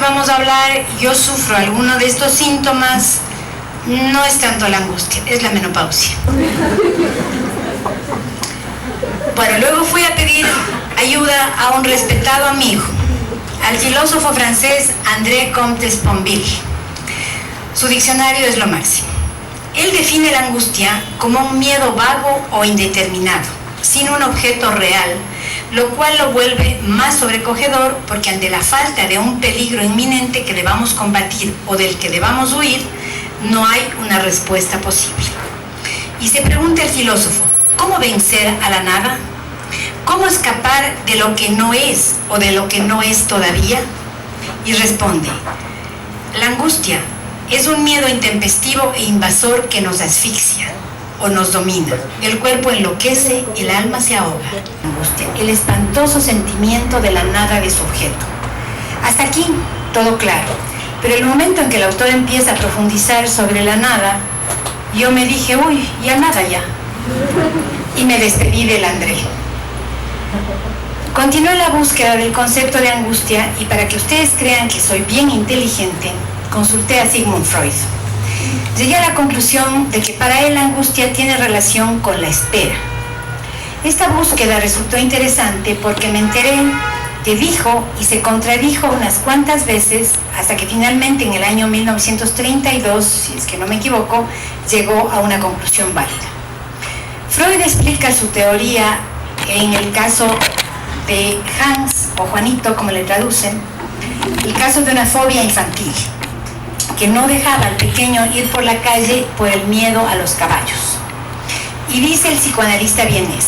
vamos a hablar, yo sufro alguno de estos síntomas. No es tanto la angustia, es la menopausia. Bueno, luego fui a pedir ayuda a un respetado amigo, al filósofo francés André Comte Sponville. Su diccionario es lo máximo. Él define la angustia como un miedo vago o indeterminado, sin un objeto real, lo cual lo vuelve más sobrecogedor porque ante la falta de un peligro inminente que debamos combatir o del que debamos huir, no hay una respuesta posible. Y se pregunta el filósofo, ¿cómo vencer a la nada? ¿Cómo escapar de lo que no es o de lo que no es todavía? Y responde, la angustia es un miedo intempestivo e invasor que nos asfixia o nos domina. El cuerpo enloquece, el alma se ahoga. Angustia, el espantoso sentimiento de la nada de su objeto. Hasta aquí, todo claro. Pero el momento en que el autor empieza a profundizar sobre la nada, yo me dije, uy, ya nada ya. Y me despedí del André. Continué la búsqueda del concepto de angustia y para que ustedes crean que soy bien inteligente, consulté a Sigmund Freud. Llegué a la conclusión de que para él la angustia tiene relación con la espera. Esta búsqueda resultó interesante porque me enteré que dijo y se contradijo unas cuantas veces hasta que finalmente en el año 1932, si es que no me equivoco, llegó a una conclusión válida. Freud explica su teoría en el caso de Hans, o Juanito como le traducen, el caso de una fobia infantil, que no dejaba al pequeño ir por la calle por el miedo a los caballos. Y dice el psicoanalista vienés,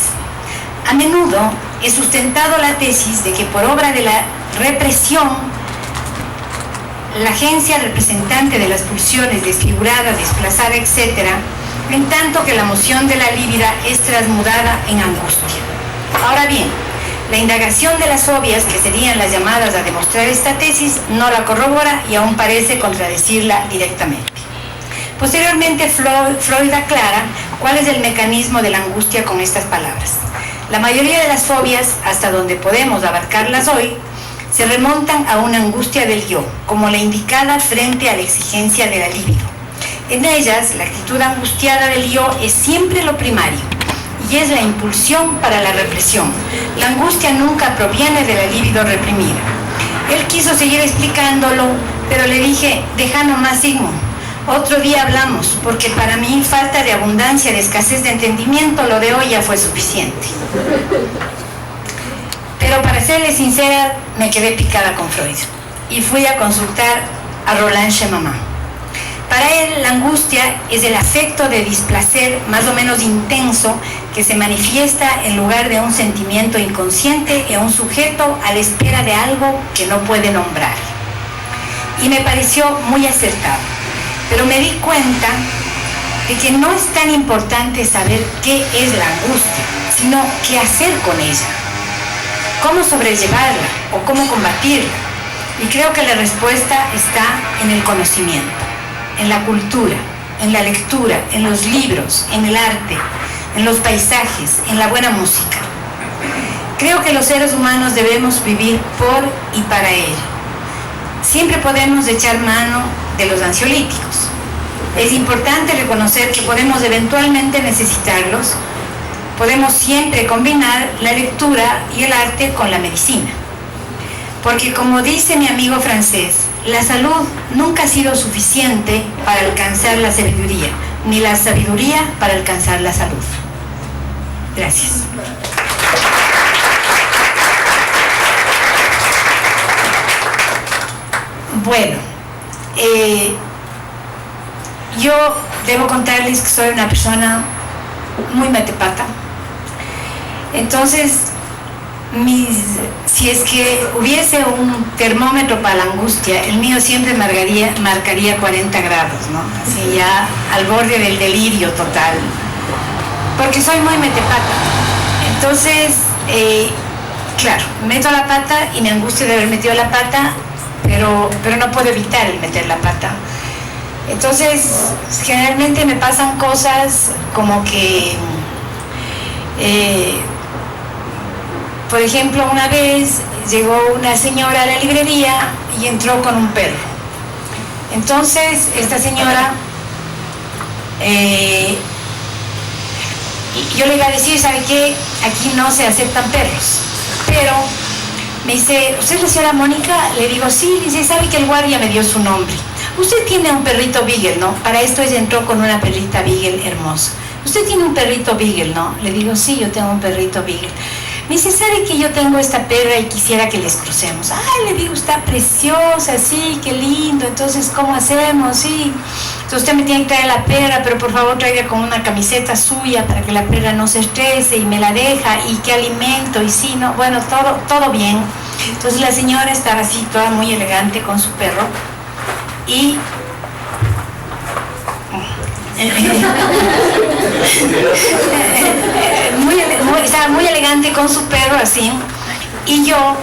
a menudo he sustentado la tesis de que por obra de la represión, la agencia representante de las pulsiones desfigurada, desplazada, etc., en tanto que la emoción de la lívida es transmudada en angustia. Ahora bien, la indagación de las fobias, que serían las llamadas a demostrar esta tesis, no la corrobora y aún parece contradecirla directamente. Posteriormente, Freud aclara cuál es el mecanismo de la angustia con estas palabras. La mayoría de las fobias, hasta donde podemos abarcarlas hoy, se remontan a una angustia del yo, como la indicada frente a la exigencia de la libido. En ellas, la actitud angustiada del yo es siempre lo primario, y es la impulsión para la represión. La angustia nunca proviene de la libido reprimida. Él quiso seguir explicándolo, pero le dije, deja nomás, Sigmund, otro día hablamos, porque para mí falta de abundancia, de escasez de entendimiento, lo de hoy ya fue suficiente. Pero para serle sincera, me quedé picada con Freud, y fui a consultar a Roland Schemama. Para él, la angustia es el afecto de displacer más o menos intenso que se manifiesta en lugar de un sentimiento inconsciente en un sujeto a la espera de algo que no puede nombrar. Y me pareció muy acertado, pero me di cuenta de que no es tan importante saber qué es la angustia, sino qué hacer con ella, cómo sobrellevarla o cómo combatirla. Y creo que la respuesta está en el conocimiento, en la cultura, en la lectura, en los libros, en el arte, en los paisajes, en la buena música. Creo que los seres humanos debemos vivir por y para él. Siempre podemos echar mano de los ansiolíticos. Es importante reconocer que podemos eventualmente necesitarlos. Podemos siempre combinar la lectura y el arte con la medicina. Porque como dice mi amigo francés, la salud nunca ha sido suficiente para alcanzar la sabiduría, ni la sabiduría para alcanzar la salud. Gracias. Bueno, yo debo contarles que soy una persona muy metepata. Entonces, si es que hubiese un termómetro para la angustia, el mío siempre marcaría 40 grados, ¿no? Así ya al borde del delirio total, porque soy muy metepata. Entonces, claro, meto la pata y me angustio de haber metido la pata, pero no puedo evitar el meter la pata. Entonces, generalmente me pasan cosas como que por ejemplo, una vez llegó una señora a la librería y entró con un perro. Entonces esta señora, yo le iba a decir, ¿sabe qué? Aquí no se aceptan perros. Pero me dice, ¿usted es la señora Mónica? Le digo, sí. Dice, ¿sabe que el guardia me dio su nombre? Usted tiene un perrito Beagle, ¿no? Para esto ella entró con una perrita Beagle hermosa. Usted tiene un perrito Beagle, ¿no? Le digo, sí, yo tengo un perrito Beagle. Me dice, ¿sabe que yo tengo esta perra y quisiera que les crucemos? Ay, le digo, está preciosa, sí, qué lindo. Entonces, ¿cómo hacemos? Sí. Entonces usted me tiene que traer la perra, pero por favor traiga con una camiseta suya para que la perra no se estrese y me la deja. ¿Y qué alimento? Y sí, no, bueno, todo bien. Entonces la señora estaba así, toda muy elegante con su perro. Y estaba muy elegante con su perro así, y yo,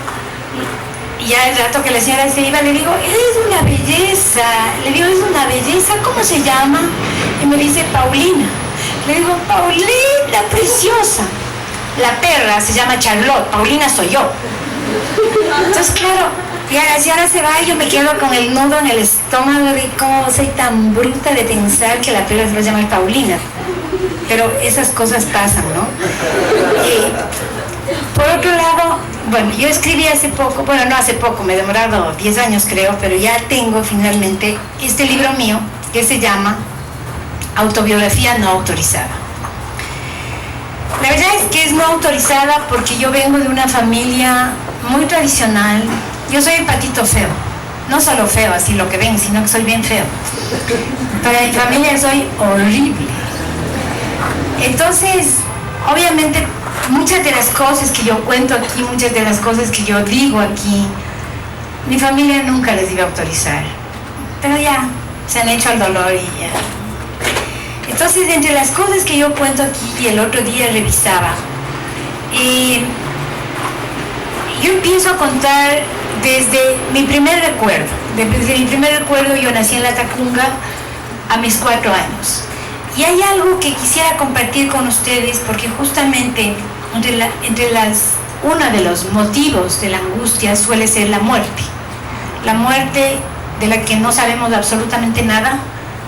ya el rato que la señora se iba, le digo, es una belleza, le digo, es una belleza, ¿cómo se llama? Y me dice, Paulina. Le digo, Paulina, preciosa. La perra se llama Charlotte, Paulina soy yo. Entonces, claro, ya la señora se va y yo me quedo con el nudo en el estómago de cómo soy tan bruta de pensar que la perra se va a llamar Paulina. Pero esas cosas pasan, ¿no? Por otro lado, bueno, yo escribí hace poco, bueno, no hace poco, me he demorado 10 años creo, pero ya tengo finalmente este libro mío que se llama Autobiografía no autorizada. La verdad es que es no autorizada porque yo vengo de una familia muy tradicional. Yo soy el patito feo, no solo feo, así lo que ven, sino que soy bien feo. Para mi familia soy horrible. Entonces, obviamente, muchas de las cosas que yo cuento aquí, muchas de las cosas que yo digo aquí, mi familia nunca les iba a autorizar. Pero ya, se han hecho al dolor y ya. Entonces, entre las cosas que yo cuento aquí, el otro día revisaba, yo empiezo a contar desde mi primer recuerdo. Desde mi primer recuerdo, yo nací en La Tacunga a mis 4 años. Y hay algo que quisiera compartir con ustedes, porque justamente uno de los motivos de la angustia suele ser la muerte. La muerte de la que no sabemos absolutamente nada,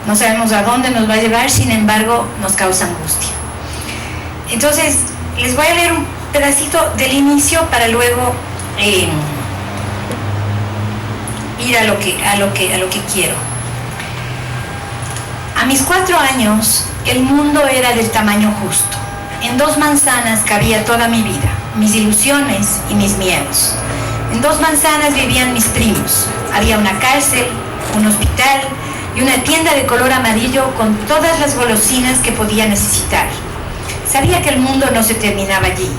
no sabemos a dónde nos va a llevar, sin embargo, nos causa angustia. Entonces, les voy a leer un pedacito del inicio para luego ir a lo que quiero. A mis 4 años, el mundo era del tamaño justo. En 2 manzanas cabía toda mi vida, mis ilusiones y mis miedos. En 2 manzanas vivían mis primos. Había una cárcel, un hospital y una tienda de color amarillo con todas las golosinas que podía necesitar. Sabía que el mundo no se terminaba allí,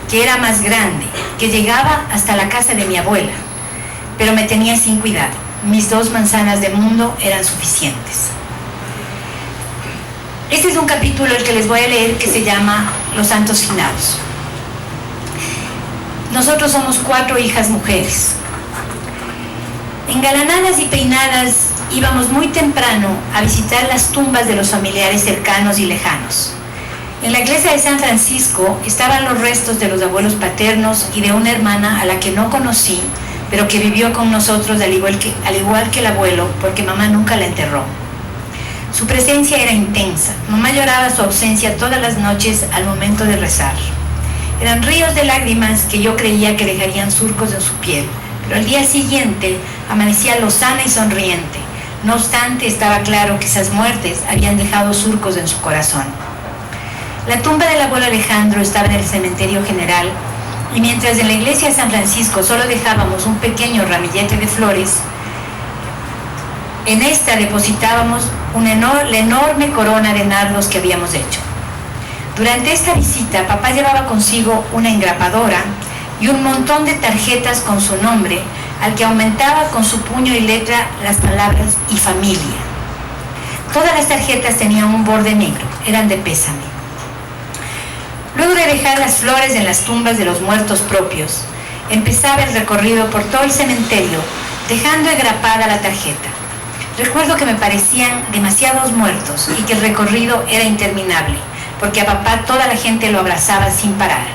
que era más grande, que llegaba hasta la casa de mi abuela. Pero me tenía sin cuidado. Mis 2 manzanas de mundo eran suficientes. Este es un capítulo el que les voy a leer que se llama Los Santos Finados. Nosotros somos 4 hijas mujeres. Engalanadas y peinadas, íbamos muy temprano a visitar las tumbas de los familiares cercanos y lejanos. En la iglesia de San Francisco estaban los restos de los abuelos paternos y de una hermana a la que no conocí, pero que vivió con nosotros al igual que el abuelo, porque mamá nunca la enterró. Su presencia era intensa. Mamá lloraba su ausencia todas las noches al momento de rezar. Eran ríos de lágrimas que yo creía que dejarían surcos en su piel, pero al día siguiente amanecía lozana y sonriente. No obstante, estaba claro que esas muertes habían dejado surcos en su corazón. La tumba del abuelo Alejandro estaba en el cementerio general, y mientras en la iglesia de San Francisco solo dejábamos un pequeño ramillete de flores, en esta depositábamos la enorme corona de nardos que habíamos hecho. Durante esta visita, papá llevaba consigo una engrapadora y un montón de tarjetas con su nombre, al que aumentaba con su puño y letra las palabras "y familia". Todas las tarjetas tenían un borde negro, eran de pésame. Luego de dejar las flores en las tumbas de los muertos propios, empezaba el recorrido por todo el cementerio, dejando engrapada la tarjeta. Recuerdo que me parecían demasiados muertos y que el recorrido era interminable, porque a papá toda la gente lo abrazaba sin parar.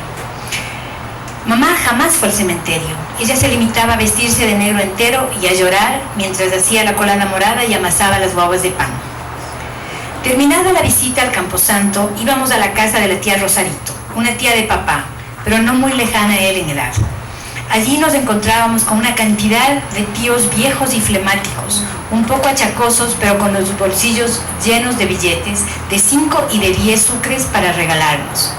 Mamá jamás fue al cementerio. Ella se limitaba a vestirse de negro entero y a llorar mientras hacía la colada morada y amasaba las guavas de pan. Terminada la visita al Camposanto, íbamos a la casa de la tía Rosarito, una tía de papá, pero no muy lejana a él en edad. Allí nos encontrábamos con una cantidad de tíos viejos y flemáticos, un poco achacosos, pero con los bolsillos llenos de billetes de 5 y de 10 sucres para regalarnos.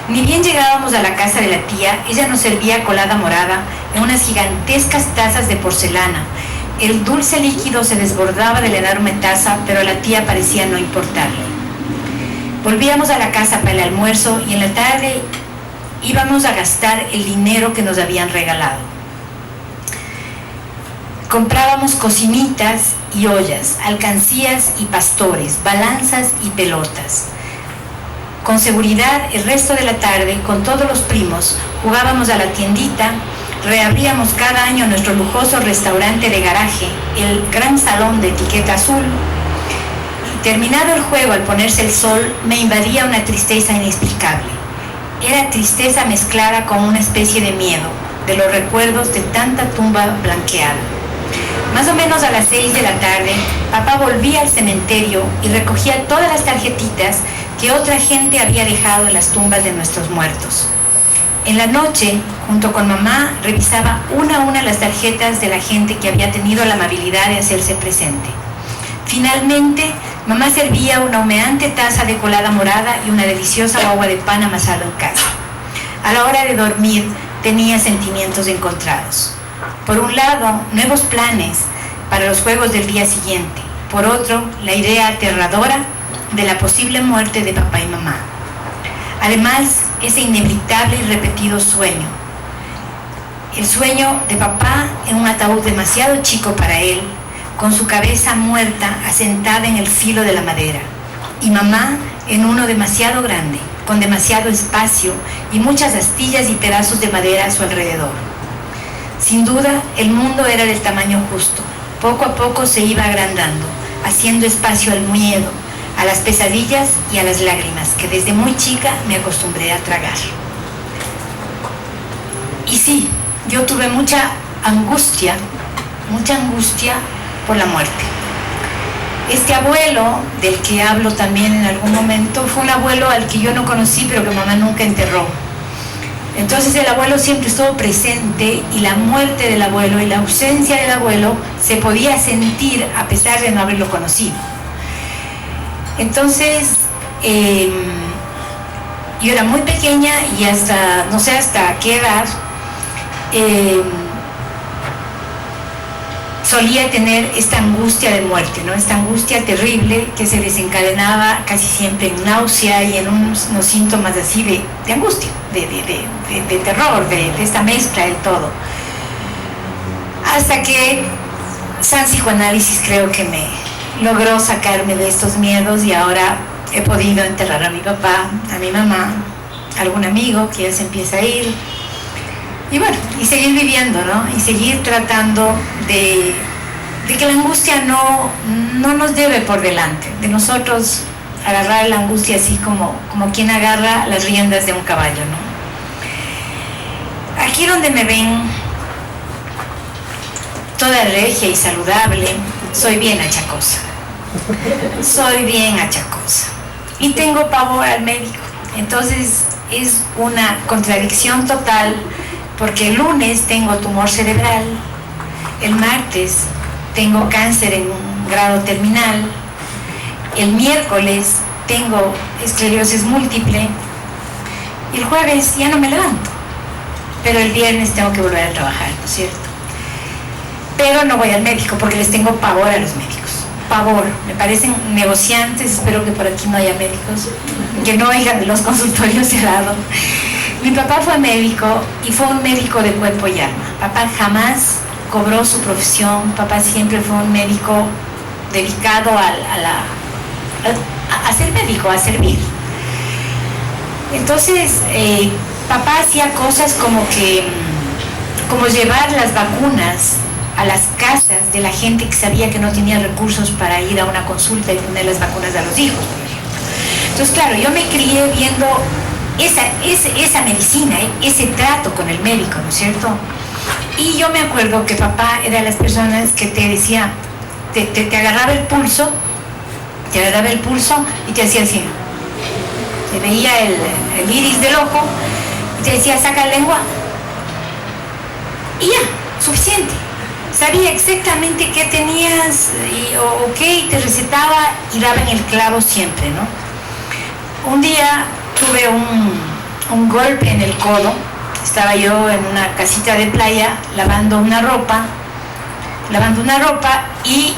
Ni bien llegábamos a la casa de la tía, ella nos servía colada morada en unas gigantescas tazas de porcelana. El dulce líquido se desbordaba de la enorme taza, pero a la tía parecía no importarle. Volvíamos a la casa para el almuerzo y en la tarde íbamos a gastar el dinero que nos habían regalado. Comprábamos cocinitas y ollas, alcancías y pastores, balanzas y pelotas. Con seguridad, el resto de la tarde, con todos los primos, jugábamos a la tiendita, reabríamos cada año nuestro lujoso restaurante de garaje, el gran salón de etiqueta azul. Terminado el juego, al ponerse el sol, me invadía una tristeza inexplicable. Era tristeza mezclada con una especie de miedo, de los recuerdos de tanta tumba blanqueada. Más o menos a las 6 de la tarde, papá volvía al cementerio y recogía todas las tarjetitas que otra gente había dejado en las tumbas de nuestros muertos. En la noche, junto con mamá, revisaba una a una las tarjetas de la gente que había tenido la amabilidad de hacerse presente. Finalmente, mamá servía una humeante taza de colada morada y una deliciosa agua de pan amasado en casa. A la hora de dormir, tenía sentimientos encontrados. Por un lado, nuevos planes para los juegos del día siguiente. Por otro, la idea aterradora de la posible muerte de papá y mamá. Además, ese inevitable y repetido sueño. El sueño de papá en un ataúd demasiado chico para él, con su cabeza muerta asentada en el filo de la madera, y mamá en uno demasiado grande, con demasiado espacio y muchas astillas y pedazos de madera a su alrededor. Sin duda, el mundo era del tamaño justo. Poco a poco se iba agrandando, haciendo espacio al miedo, a las pesadillas y a las lágrimas que desde muy chica me acostumbré a tragar. Y sí, yo tuve mucha angustia por la muerte. Este abuelo, del que hablo también en algún momento, fue un abuelo al que yo no conocí, pero que mamá nunca enterró. Entonces el abuelo siempre estuvo presente y la muerte del abuelo y la ausencia del abuelo se podía sentir a pesar de no haberlo conocido. Entonces, yo era muy pequeña y hasta, no sé hasta qué edad, solía tener esta angustia de muerte, ¿no? Esta angustia terrible que se desencadenaba casi siempre en náusea y en unos síntomas así de angustia, de terror, de esta mezcla del todo. Hasta que San Psicoanálisis creo que me logró sacarme de estos miedos y ahora he podido enterrar a mi papá, a mi mamá, a algún amigo que ya se empieza a ir. Y bueno, y seguir viviendo, ¿no? Y seguir tratando de que la angustia no nos lleve por delante, de nosotros agarrar la angustia así como quien agarra las riendas de un caballo, ¿no? Aquí donde me ven, toda regia y saludable, soy bien achacosa. Soy bien achacosa. Y tengo pavor al médico. Entonces es una contradicción total, porque el lunes tengo tumor cerebral, el martes tengo cáncer en un grado terminal, el miércoles tengo esclerosis múltiple y el jueves ya no me levanto, pero el viernes tengo que volver a trabajar, ¿no es cierto? Pero no voy al médico porque les tengo pavor a los médicos, pavor, me parecen negociantes. Espero que por aquí no haya médicos, que no oigan de los consultorios cerrados. Mi papá fue médico y fue un médico de cuerpo y alma. Papá jamás cobró su profesión, papá siempre fue un médico dedicado a ser médico, a servir. Entonces, papá hacía cosas como llevar las vacunas a las casas de la gente que sabía que no tenía recursos para ir a una consulta y poner las vacunas a los hijos, por ejemplo. Entonces, claro, yo me crié viendo esa medicina, ese trato con el médico, ¿no es cierto? Y yo me acuerdo que papá era de las personas que te decía, te agarraba el pulso y te hacía así. Te veía el iris del ojo y te decía, saca la lengua. Y ya, suficiente. Sabía exactamente qué tenías o qué, y te recetaba y daba en el clavo siempre, ¿no? Un día tuve un golpe en el codo. Estaba yo en una casita de playa lavando una ropa y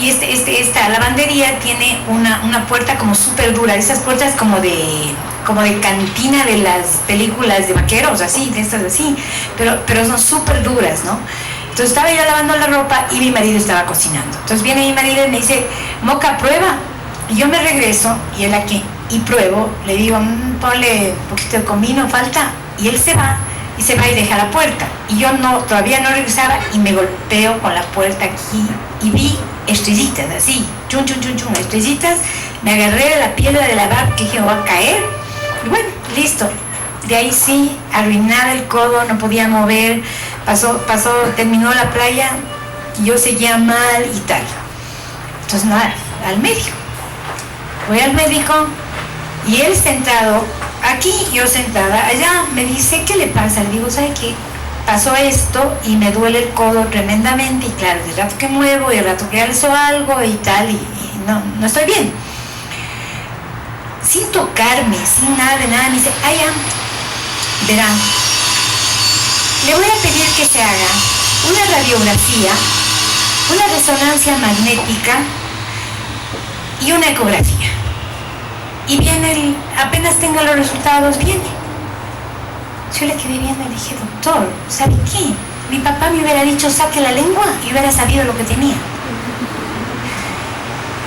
esta lavandería tiene una puerta como súper dura, esas puertas como de cantina de las películas de vaqueros, así, de estas así, pero son súper duras, ¿no? Entonces estaba yo lavando la ropa y mi marido estaba cocinando. Entonces viene mi marido y me dice, Moca, prueba. Y yo me regreso y él aquí, y pruebo, le digo, ponle un poquito de comino, falta, y él se va y deja la puerta. Y yo todavía no regresaba y me golpeo con la puerta aquí y vi estrellitas, así, chun, estrellitas. Me agarré de la piedra de lavar que dije, voy a caer. Y bueno, listo. De ahí sí, arruinaba el codo, no podía mover. Terminó la playa, yo seguía mal y tal. Entonces nada, al médico. Voy al médico y él sentado aquí, yo sentada allá, me dice, ¿qué le pasa? Le digo, ¿sabe qué? Pasó esto y me duele el codo tremendamente, y claro, el rato que muevo y el rato que alzo algo y tal, y no estoy bien. Sin tocarme, sin nada de nada, me dice, verán, le voy a pedir que se haga una radiografía, una resonancia magnética y una ecografía. Y viene, apenas tenga los resultados, viene. Yo le quedé viendo y le dije, doctor, ¿sabe qué? Mi papá me hubiera dicho, saque la lengua, y hubiera sabido lo que tenía.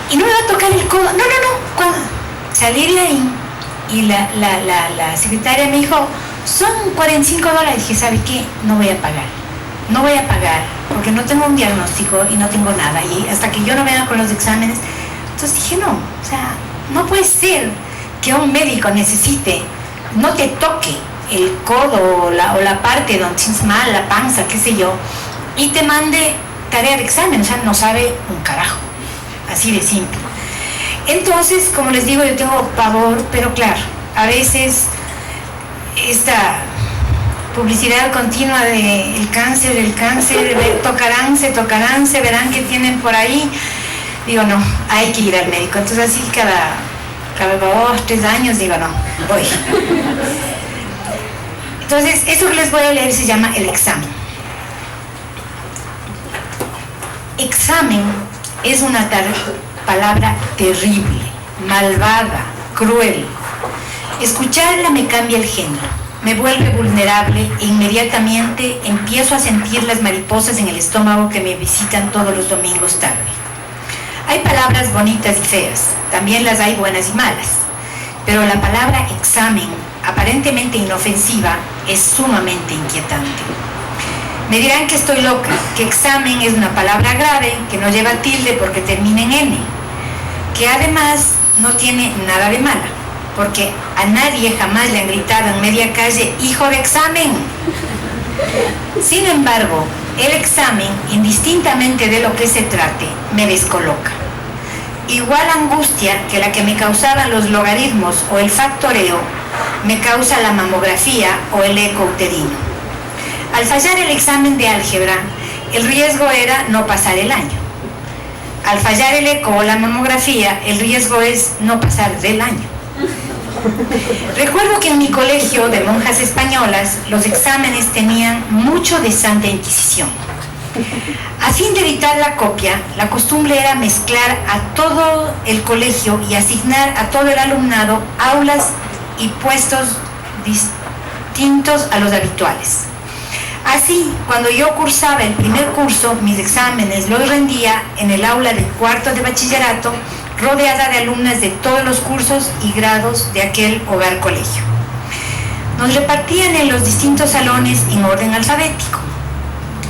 Y no me va a tocar el codo. No. Cuando salí de ahí, y la secretaria me dijo, son $45. Dije, ¿sabe qué? No voy a pagar, porque no tengo un diagnóstico y no tengo nada. Y hasta que yo no venga con los exámenes. Entonces dije, no, o sea, no puede ser que un médico no te toque el codo o la parte donde tienes mal, la panza, qué sé yo, y te mande tarea de examen. O sea, no sabe un carajo, así de simple. Entonces, como les digo, yo tengo pavor, pero claro, a veces esta publicidad continua de el cáncer, tocaránse, verán que tienen por ahí. Digo, no, hay que ir al médico. Entonces así cada 2, 3 años digo, no, voy. Entonces, eso que les voy a leer se llama el examen. Examen es una palabra terrible, malvada, cruel. Escucharla me cambia el género, me vuelve vulnerable e inmediatamente empiezo a sentir las mariposas en el estómago que me visitan todos los domingos tarde. Hay palabras bonitas y feas, también las hay buenas y malas, pero la palabra examen, aparentemente inofensiva, es sumamente inquietante. Me dirán que estoy loca, que examen es una palabra grave, que no lleva tilde porque termina en N, que además no tiene nada de mala, porque a nadie jamás le han gritado en media calle, ¡hijo de examen! Sin embargo, el examen, indistintamente de lo que se trate, me descoloca. Igual angustia que la que me causaban los logaritmos o el factoreo, me causa la mamografía o el eco uterino. Al fallar el examen de álgebra, el riesgo era no pasar el año. Al fallar el eco o la mamografía, el riesgo es no pasar del año. Recuerdo que en mi colegio de monjas españolas los exámenes tenían mucho de Santa Inquisición. A fin de evitar la copia, la costumbre era mezclar a todo el colegio y asignar a todo el alumnado aulas y puestos distintos a los habituales. Así, cuando yo cursaba el primer curso, mis exámenes los rendía en el aula del cuarto de bachillerato, rodeada de alumnas de todos los cursos y grados de aquel hogar colegio. Nos repartían en los distintos salones en orden alfabético.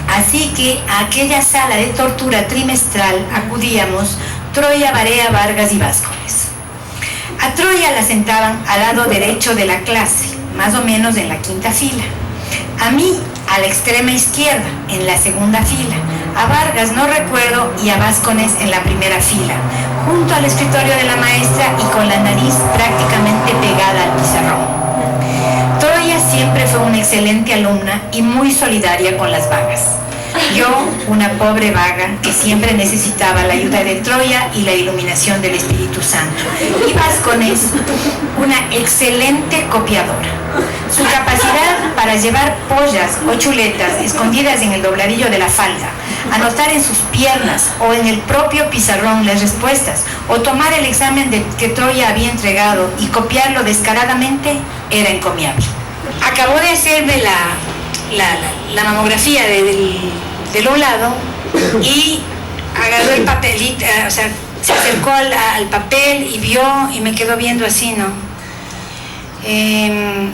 Así que a aquella sala de tortura trimestral acudíamos Troya, Barea, Vargas y Vázquez. A Troya la sentaban al lado derecho de la clase, más o menos en la quinta fila. A mí, a la extrema izquierda, en la segunda fila. A Vargas no recuerdo y a Vázquez en la primera fila, junto al escritorio de la maestra y con la nariz prácticamente pegada al pizarrón. Troya siempre fue una excelente alumna y muy solidaria con las vagas. Yo, una pobre vaga que siempre necesitaba la ayuda de Troya y la iluminación del Espíritu Santo. Y Vázquez, una excelente copiadora. Su capacidad para llevar pollas o chuletas escondidas en el dobladillo de la falda, anotar en sus piernas o en el propio pizarrón las respuestas, o tomar el examen que Troya había entregado y copiarlo descaradamente, era encomiable. Acabó de hacerme la mamografía del un lado y agarró el papelito, o sea, se acercó al papel y vio y me quedó viendo así, ¿no?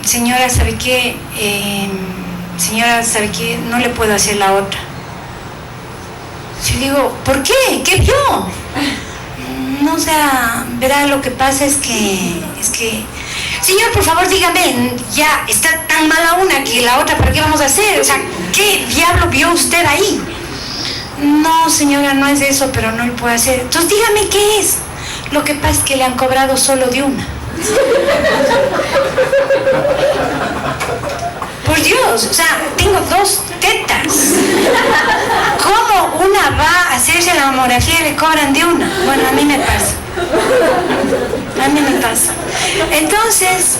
Señora, ¿sabe qué? Señora, ¿sabe qué? No le puedo hacer la otra. Yo digo, ¿por qué? ¿Qué vio? No, o sea, verá, lo que pasa es que... Señor, por favor, dígame, ya está tan mala una que la otra, ¿para qué vamos a hacer? O sea, ¿qué diablo vio usted ahí? No, señora, no es eso, pero no lo puedo hacer. Entonces, dígame qué es. Lo que pasa es que le han cobrado solo de una. Por Dios, o sea, tengo 2 tetas. ¿Cómo una va a hacerse la mamografía y le cobran de una? Bueno, a mí me pasa. Entonces,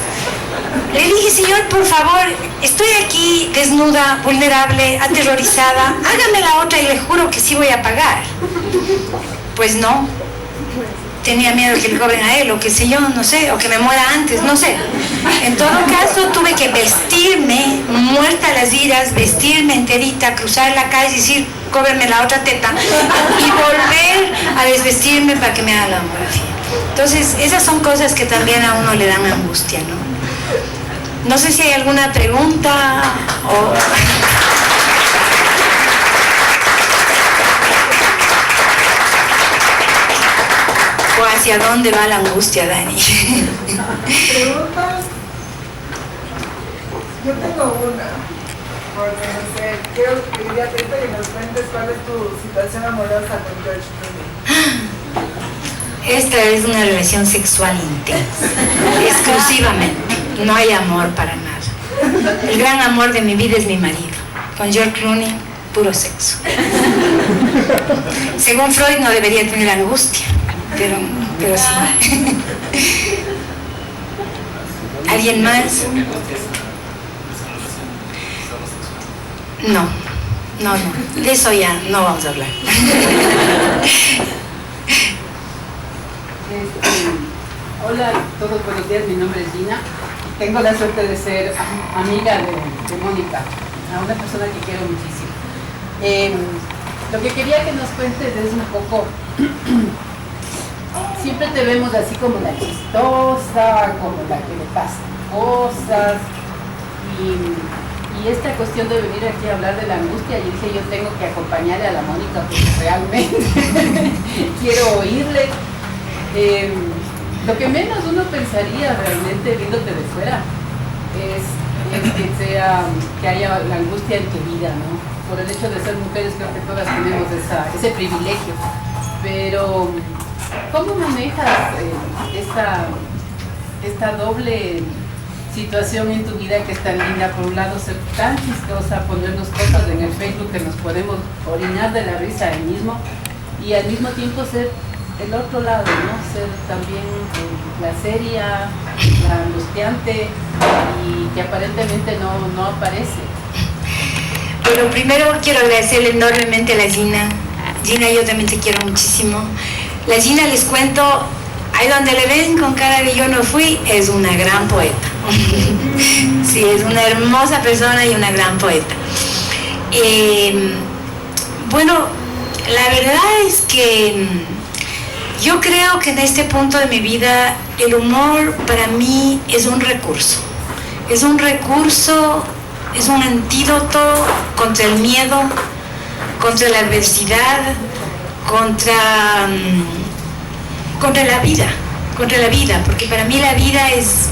le dije, señor, por favor, estoy aquí desnuda, vulnerable, aterrorizada. Hágame la otra y le juro que sí voy a pagar. Pues no. Tenía miedo que le cobren a él, o qué sé yo, no sé, o que me muera antes, no sé. En todo caso, tuve que vestirme, muerta a las iras, vestirme enterita, cruzar la calle y decir, cóbrenme la otra teta, y volver a desvestirme para que me haga la mamografía. Entonces, esas son cosas que también a uno le dan angustia, ¿no? No sé si hay alguna pregunta o... ¿O hacia dónde va la angustia, Dani? ¿Preguntas? Yo tengo una. Porque no sé, quiero que diría que nos cuentes cuál es tu situación amorosa con George Clooney. Esta es una relación sexual intensa, exclusivamente. No hay amor para nada. El gran amor de mi vida es mi marido. Con George Clooney, puro sexo. Según Freud, no debería tener angustia. Pero sí. ¿Alguien más? No. De eso ya no vamos a hablar. Hola a todos, buenos días, mi nombre es Gina. Tengo la suerte de ser amiga de Mónica, una persona que quiero muchísimo. Lo que quería que nos cuentes es un poco... Siempre te vemos así como la chistosa, como la que le pasan cosas, y esta cuestión de venir aquí a hablar de la angustia, yo dije, yo tengo que acompañarle a la Mónica porque realmente quiero oírle. Lo que menos uno pensaría realmente viéndote de fuera es que haya la angustia en tu vida, ¿no? Por el hecho de ser mujeres creo que todas tenemos ese privilegio, pero ¿cómo manejas esta doble situación en tu vida que es tan linda? Por un lado ser tan chistosa, ponernos cosas en el Facebook que nos podemos orinar de la risa ahí mismo, y al mismo tiempo ser el otro lado, ¿no? Ser también la seria, la angustiante, y que aparentemente no aparece. Bueno, primero quiero agradecerle enormemente a la Gina. Gina, yo también te quiero muchísimo. La Gina, les cuento, ahí donde le ven con cara de yo no fui, es una gran poeta. Sí, es una hermosa persona y una gran poeta. Bueno, la verdad es que yo creo que en este punto de mi vida el humor para mí es un recurso. Es un recurso, es un antídoto contra el miedo, contra la adversidad, contra la vida. contra la vida, porque para mí la vida es,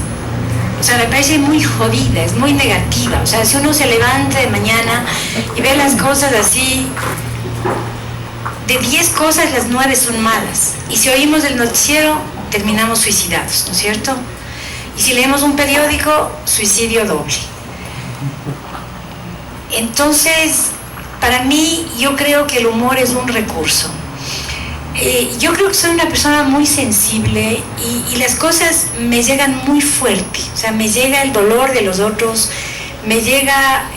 o sea, me parece muy jodida, es muy negativa. O sea, si uno se levanta de mañana y ve las cosas así, de 10 cosas, las 9 son malas. Y si oímos el noticiero, terminamos suicidados, ¿no es cierto? Y si leemos un periódico, suicidio doble. Entonces, para mí, yo creo que el humor es un recurso. Yo creo que soy una persona muy sensible y las cosas me llegan muy fuerte. O sea, me llega el dolor de los otros, me llega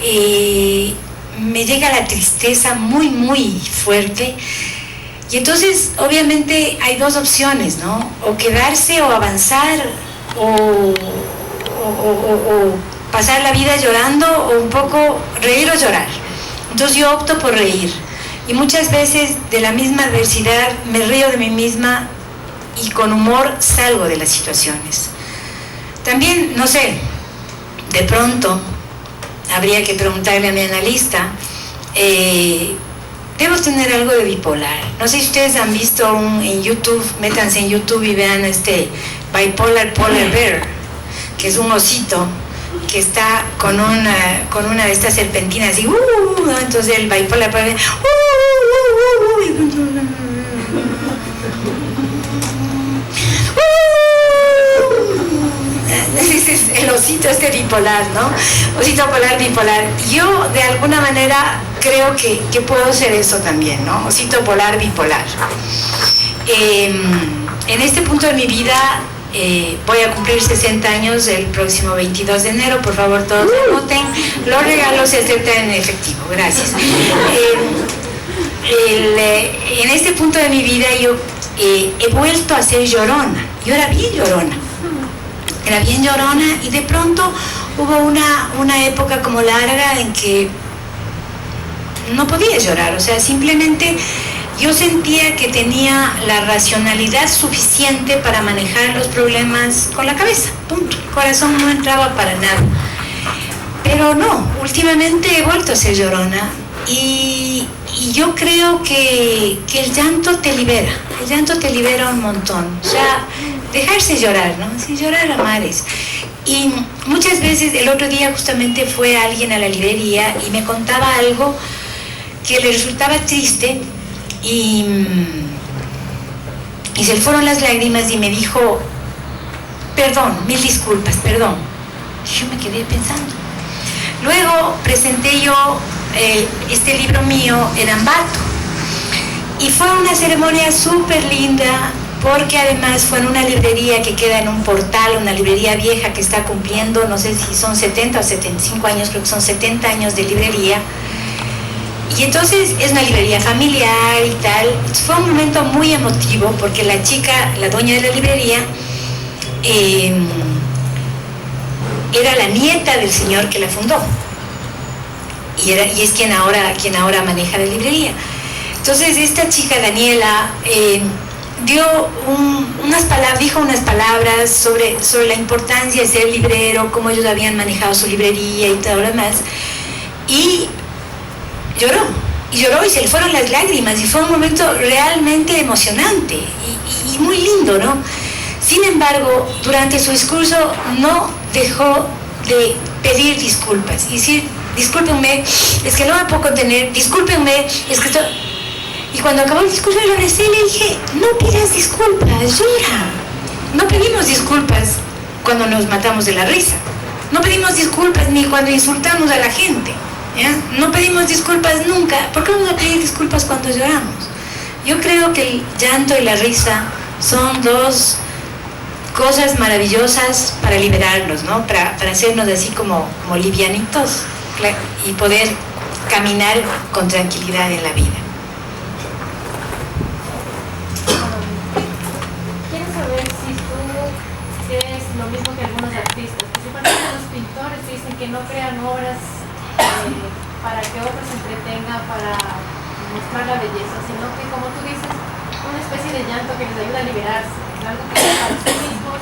la tristeza muy, muy fuerte. Y entonces, obviamente, hay dos opciones, ¿no? O quedarse o avanzar, o pasar la vida llorando, o un poco reír o llorar. Entonces yo opto por reír. Y muchas veces de la misma adversidad me río de mí misma y con humor salgo de las situaciones. También, no sé, de pronto habría que preguntarle a mi analista, debo tener algo de bipolar. No sé si ustedes han visto en YouTube, métanse en YouTube y vean Bipolar Polar Bear, que es un osito que está con una de estas serpentinas así, ¿no? Entonces el bipolar Polar Bear, es el osito este bipolar, ¿no? Osito polar bipolar. Yo de alguna manera creo que puedo ser eso también, ¿no? Osito polar bipolar. En este punto de mi vida voy a cumplir 60 años el próximo 22 de enero. Por favor, todos anoten. Los regalos se aceptan en efectivo. Gracias. En este punto de mi vida yo he vuelto a ser llorona. Yo era bien llorona. Era bien llorona y de pronto hubo una época como larga en que no podía llorar. O sea, simplemente yo sentía que tenía la racionalidad suficiente para manejar los problemas con la cabeza, punto. El corazón no entraba para nada. Pero no, últimamente he vuelto a ser llorona y yo creo que el llanto te libera un montón. O sea, dejarse llorar, ¿no? Sí, llorar a mares. Y muchas veces, el otro día justamente fue alguien a la librería y me contaba algo que le resultaba triste y se le fueron las lágrimas y me dijo, perdón, mil disculpas, perdón. Y yo me quedé pensando. Luego presenté yo este libro mío en Ambato y fue una ceremonia súper linda porque además fue en una librería que queda en un portal, una librería vieja que está cumpliendo, no sé si son 70 o 75 años, creo que son 70 años de librería. Y entonces es una librería familiar y tal. Fue un momento muy emotivo porque la chica, la dueña de la librería, era la nieta del señor que la fundó. Y es quien ahora maneja la librería. Entonces esta chica, Daniela, dijo unas palabras sobre la importancia de ser librero, cómo ellos habían manejado su librería y todo lo demás. Y lloró y se le fueron las lágrimas y fue un momento realmente emocionante y muy lindo, ¿no? Sin embargo, durante su discurso no dejó de pedir disculpas y decir, discúlpenme, es que no me puedo contener, discúlpenme, es que estoy... Y cuando acabó el discurso lo abracé y le dije, no pidas disculpas, llora. No pedimos disculpas cuando nos matamos de la risa, no pedimos disculpas ni cuando insultamos a la gente. ¿Ya? No pedimos disculpas nunca. ¿Por qué vamos a pedir disculpas cuando lloramos? Yo creo que el llanto y la risa son dos cosas maravillosas para liberarnos, ¿no? Para hacernos así como livianitos y poder caminar con tranquilidad en la vida. Quiero saber si tú crees lo mismo que algunos artistas, principalmente los pintores dicen que no crean obras para que otros se entretengan, para mostrar la belleza, sino que, como tú dices, una especie de llanto que les ayuda a liberarse, algo que es para sí mismos,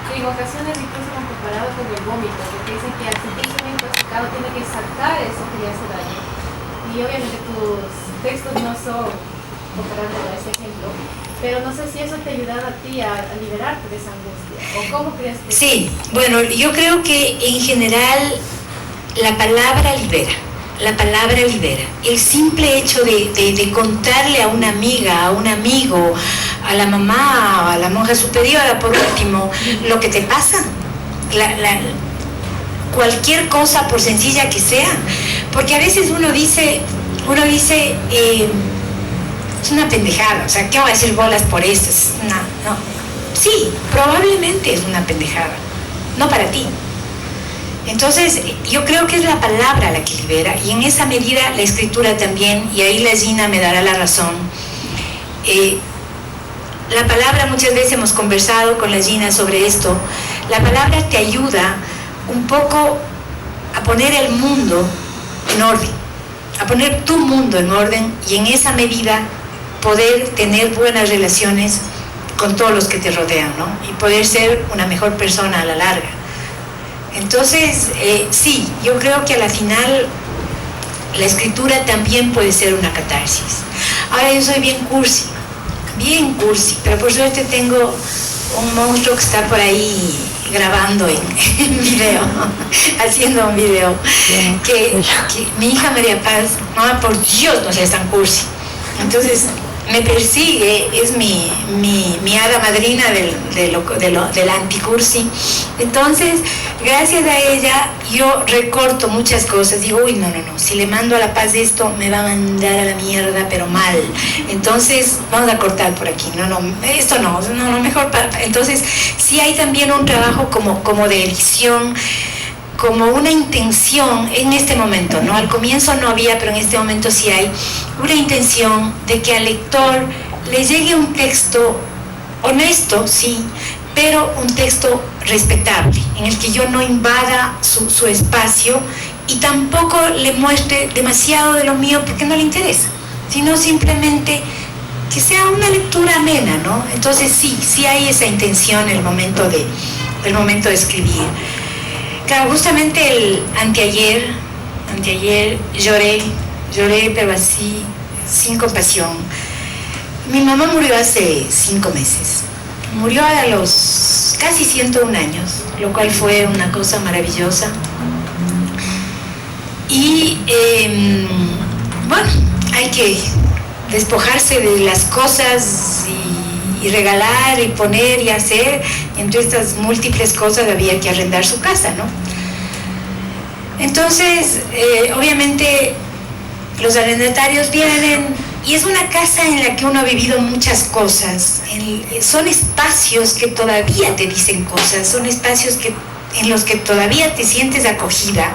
que en ocasiones incluso lo han comparado con el vómito, porque dicen que al sentirse un intoxicado tiene que sacar eso que le hace daño. Y obviamente tus textos no son comparables a ese ejemplo, Pero no sé si eso te ha ayudado a ti a liberarte de esa angustia. ¿O cómo crees que? Sí, bueno, yo creo que en general la palabra libera. La palabra libera. El simple hecho de contarle a una amiga, a un amigo, a la mamá, a la monja superiora, por último, lo que te pasa. Cualquier cosa, por sencilla que sea. Porque a veces uno dice, es una pendejada, o sea, ¿qué voy a decir bolas por esto? No. Sí, probablemente es una pendejada, no para ti. Entonces, yo creo que es la palabra la que libera, y en esa medida la escritura también, y ahí la Gina me dará la razón. La palabra, muchas veces hemos conversado con la Gina sobre esto, la palabra te ayuda un poco a poner el mundo en orden, a poner tu mundo en orden, y en esa medida poder tener buenas relaciones con todos los que te rodean, ¿no? Y poder ser una mejor persona a la larga. Entonces, sí, yo creo que a la final la escritura también puede ser una catarsis. Ahora, yo soy bien cursi, pero por suerte tengo un monstruo que está por ahí grabando en video, haciendo un video, que mi hija María Paz, mamá, por Dios, no seas tan cursi. Entonces, me persigue, es mi hada madrina del anticursi. Entonces, gracias a ella, yo recorto muchas cosas. Digo, uy, no, si le mando a La Paz esto, me va a mandar a la mierda, pero mal. Entonces, vamos a cortar por aquí. Esto no, mejor para... Entonces, sí hay también un trabajo como de edición, como una intención en este momento, ¿no? Al comienzo no había, pero en este momento sí hay una intención de que al lector le llegue un texto honesto, sí, pero un texto respetable, en el que yo no invada su espacio y tampoco le muestre demasiado de lo mío porque no le interesa, sino simplemente que sea una lectura amena, ¿no? Entonces sí hay esa intención en el momento de escribir. Claro, justamente el anteayer lloré, pero así, sin compasión. Mi mamá murió hace 5 meses. Murió a los casi 101 años, lo cual fue una cosa maravillosa. Y bueno, hay que despojarse de las cosas y regalar y poner y hacer, y entre estas múltiples cosas había que arrendar su casa, ¿no? Entonces, obviamente los arrendatarios vienen, y es una casa en la que uno ha vivido muchas cosas, son espacios que todavía te dicen cosas, son espacios en los que todavía te sientes acogida,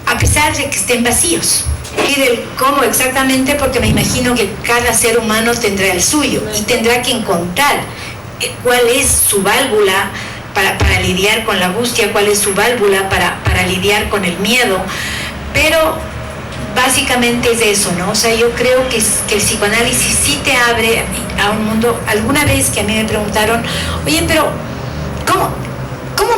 a pesar de que estén vacíos. Y del cómo exactamente, porque me imagino que cada ser humano tendrá el suyo y tendrá que encontrar cuál es su válvula para lidiar con la angustia, cuál es su válvula para lidiar con el miedo. Pero básicamente es eso, ¿no? O sea, yo creo que el psicoanálisis sí te abre a un mundo. Alguna vez que a mí me preguntaron, oye, pero ¿cómo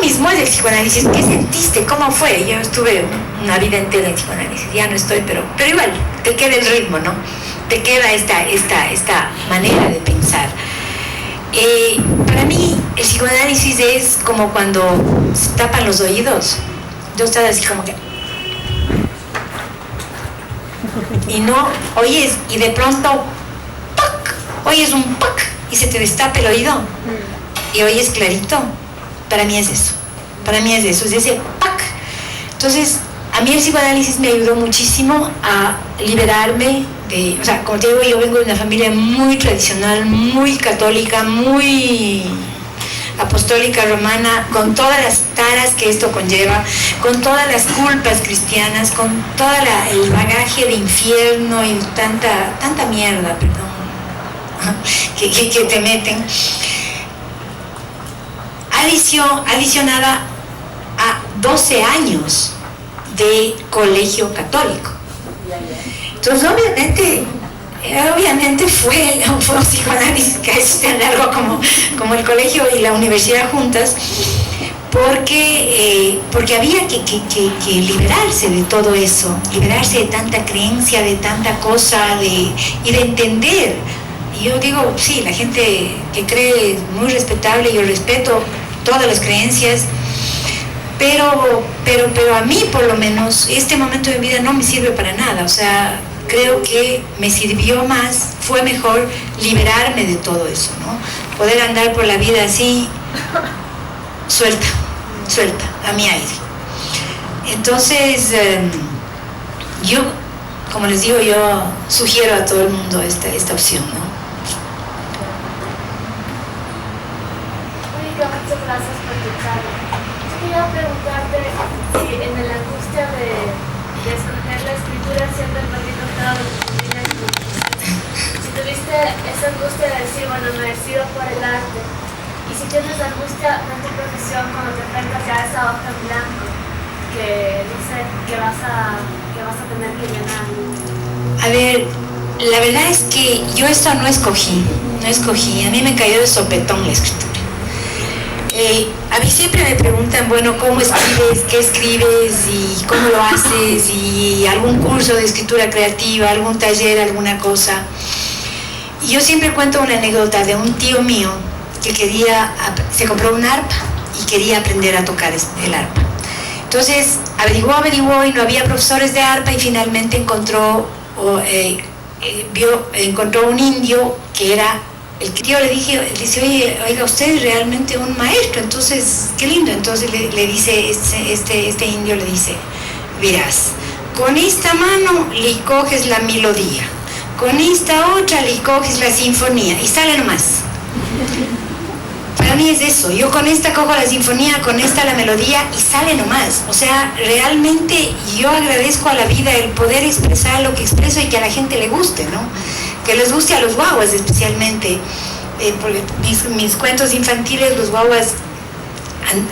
mismo es el psicoanálisis? ¿Qué sentiste? ¿Cómo fue? Yo estuve una vida entera en psicoanálisis, ya no estoy, pero igual, te queda el ritmo, ¿no? Te queda esta manera de pensar. Para mí, el psicoanálisis es como cuando se tapan los oídos. Yo estaba así como que... Y no oyes, y de pronto, ¡pac! Oyes un ¡pac! Y se te destapa el oído. Y oyes clarito. Para mí es eso, es ese ¡pac! Entonces, a mí el psicoanálisis me ayudó muchísimo a liberarme de, o sea, como te digo, yo vengo de una familia muy tradicional, muy católica, muy apostólica romana, con todas las taras que esto conlleva, con todas las culpas cristianas, con todo el bagaje de infierno y tanta mierda, perdón, que te meten. Adicionada a 12 años de colegio católico. Entonces, obviamente fue un psicoanálisis casi tan largo como el colegio y la universidad juntas, porque había que liberarse de todo eso, liberarse de tanta creencia, de tanta cosa, y de entender Y yo digo, sí, la gente que cree es muy respetable, yo respeto todas las creencias, pero a mí por lo menos este momento de mi vida no me sirve para nada. O sea, creo que me sirvió más, fue mejor liberarme de todo eso, ¿no? Poder andar por la vida así, suelta, a mi aire. Entonces, yo, como les digo, yo sugiero a todo el mundo esta opción, ¿no? Mónica, muchas gracias por tu charla. Yo quería preguntarte si en la angustia de escoger la escritura siendo el más notado de tu vida, si tuviste esa angustia de decir, bueno, me decido por el arte, y si tienes angustia en tu profesión cuando te enfrentas ya a esa hoja en blanco que dice que vas a tener que llenar. A ver, la verdad es que yo esto no escogí, a mí me cayó de sopetón la escritura. A mí siempre me preguntan, bueno, ¿cómo escribes? ¿Qué escribes? ¿Y cómo lo haces? ¿Y algún curso de escritura creativa? ¿Algún taller? ¿Alguna cosa? Y yo siempre cuento una anécdota de un tío mío que se compró un arpa y quería aprender a tocar el arpa. Entonces averiguó y no había profesores de arpa y finalmente encontró un indio que era el que yo le dice, oiga, usted es realmente un maestro, entonces, qué lindo. Entonces le dice, este indio le dice, verás, con esta mano le coges la melodía, con esta otra le coges la sinfonía y sale nomás. Para mí es eso, yo con esta cojo la sinfonía, con esta la melodía y sale nomás. O sea, realmente yo agradezco a la vida el poder expresar lo que expreso y que a la gente le guste, ¿no? Que les guste a los guaguas especialmente. Porque mis cuentos infantiles, los guaguas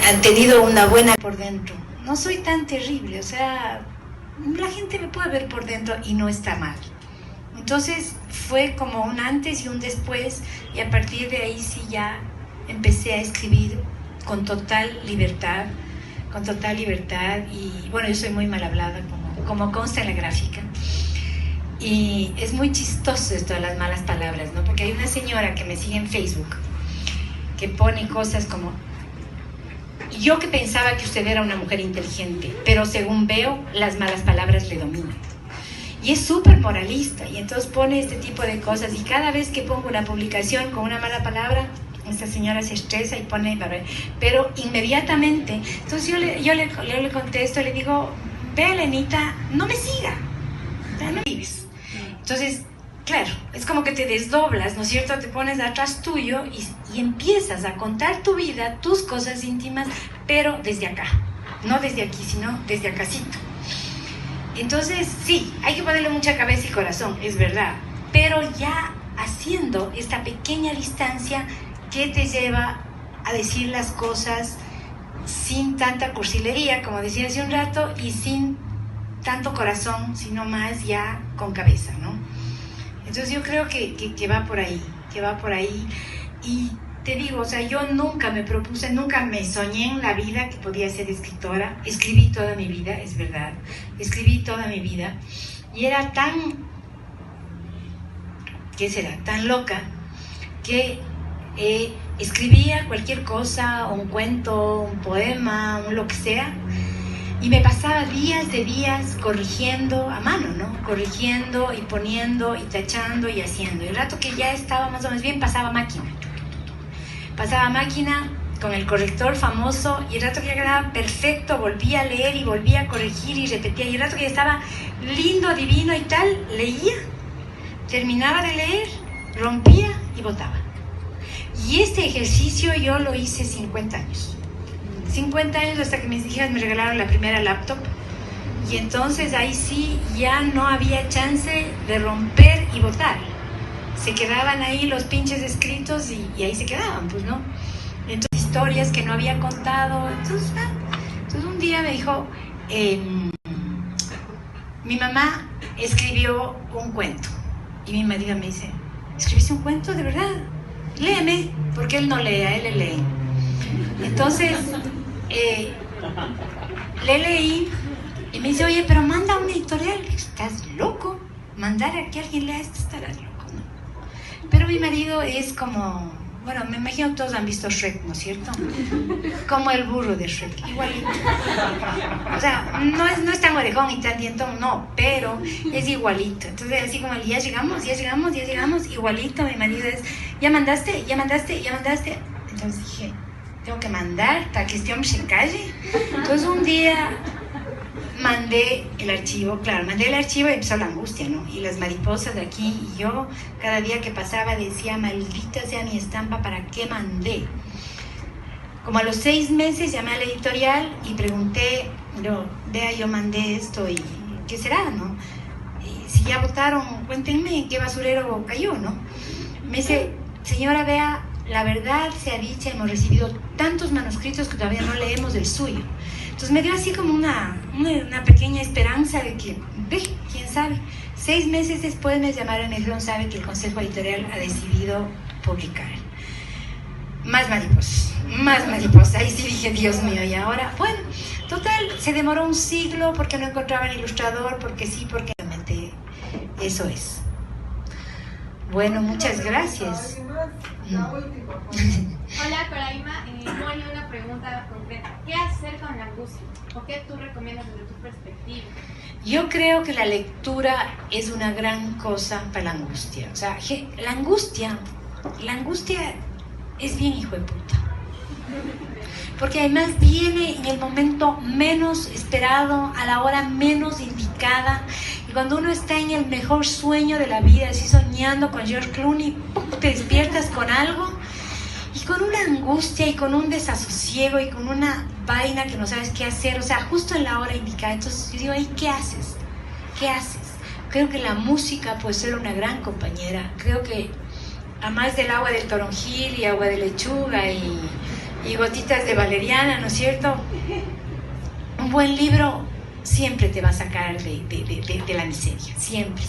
han tenido una buena por dentro. No soy tan terrible, o sea, la gente me puede ver por dentro y no está mal. Entonces fue como un antes y un después, y a partir de ahí sí ya empecé a escribir con total libertad, y bueno, yo soy muy mal hablada, como consta en la gráfica. Y es muy chistoso esto de las malas palabras, ¿no? Porque hay una señora que me sigue en Facebook que pone cosas como: yo que pensaba que usted era una mujer inteligente, pero según veo, las malas palabras le dominan. Y es súper moralista, y entonces pone este tipo de cosas, y cada vez que pongo una publicación con una mala palabra, esta señora se estresa y pone, pero inmediatamente. Entonces yo le contesto, le digo, vea, Lenita, no me siga, no vives. Entonces, claro, es como que te desdoblas, ¿no es cierto? Te pones atrás tuyo y empiezas a contar tu vida, tus cosas íntimas, pero desde acá, no desde aquí, sino desde acácito. Entonces, sí, hay que ponerle mucha cabeza y corazón, es verdad, pero ya haciendo esta pequeña distancia que te lleva a decir las cosas sin tanta cursilería, como decía hace un rato, y sin tanto corazón, sino más ya con cabeza, ¿no? Entonces yo creo que va por ahí, y te digo, o sea, yo nunca me propuse, nunca me soñé en la vida que podía ser escritora. Escribí toda mi vida, es verdad, y era tan loca que escribía cualquier cosa, un cuento, un poema, lo que sea, y me pasaba días corrigiendo a mano, ¿no? Corrigiendo y poniendo y tachando y haciendo. Y el rato que ya estaba más o menos bien, pasaba máquina con el corrector famoso, y el rato que ya quedaba perfecto, volvía a leer y volvía a corregir y repetía, y el rato que ya estaba lindo, divino y tal, leía, terminaba de leer, rompía y botaba. Y este ejercicio yo lo hice 50 años hasta que mis hijas me regalaron la primera laptop, y entonces ahí sí ya no había chance de romper y botar. Se quedaban ahí los pinches escritos y ahí se quedaban, pues, ¿no? Entonces, historias que no había contado. Entonces un día me dijo, mi mamá escribió un cuento, y mi marido me dice, ¿escribiste un cuento de verdad? Léeme, porque él no lee, a él le lee. Entonces le leí y me dice, oye, pero manda a una editorial. ¿Estás loco? Mandar a que alguien lea esto, estarás loco, ¿no? Pero mi marido es como, bueno, me imagino que todos han visto Shrek, ¿no es cierto? Como el burro de Shrek, igualito. O sea, no es tan orejón y tan dientón, no, pero es igualito. Entonces, así como ya llegamos, igualito. Mi marido es, ¿ya mandaste? Entonces dije, tengo que mandar para que este hombre se calle. Entonces un día mandé el archivo y empezó la angustia, ¿no? Y las mariposas de aquí, y yo cada día que pasaba decía, maldita sea mi estampa, ¿para qué mandé? Como a los 6 meses llamé a la editorial y pregunté, vea, yo mandé esto y ¿qué será, no? Y si ya votaron, cuéntenme en qué basurero cayó, ¿no? Me dice, señora, vea, la verdad sea dicha, hemos recibido tantos manuscritos que todavía no leemos el suyo. Entonces me dio así como una pequeña esperanza de que, quién sabe. 6 meses después me llamaron y me dijeron, sabe que el Consejo Editorial ha decidido publicar. Más mariposas. Ahí sí dije, Dios mío, y ahora, bueno, total, se demoró un siglo porque no encontraban ilustrador, porque sí, porque realmente eso es. Bueno, muchas gracias. Hola, Coraima. Moni, una pregunta concreta. ¿Qué hacer con la angustia? ¿O qué tú recomiendas desde tu perspectiva? Yo creo que la lectura es una gran cosa para la angustia. O sea, la angustia es bien hijo de puta. Porque además viene en el momento menos esperado, a la hora menos indicada. Y cuando uno está en el mejor sueño de la vida, así soñando con George Clooney, ¡pum!, te despiertas con algo y con una angustia y con un desasosiego y con una vaina que no sabes qué hacer, o sea, justo en la hora indicada. Entonces yo digo, ¿y qué haces? Creo que la música puede ser una gran compañera. Creo que a más del agua del toronjil y agua de lechuga y gotitas de valeriana, ¿no es cierto? Un buen libro siempre te va a sacar de la miseria, siempre.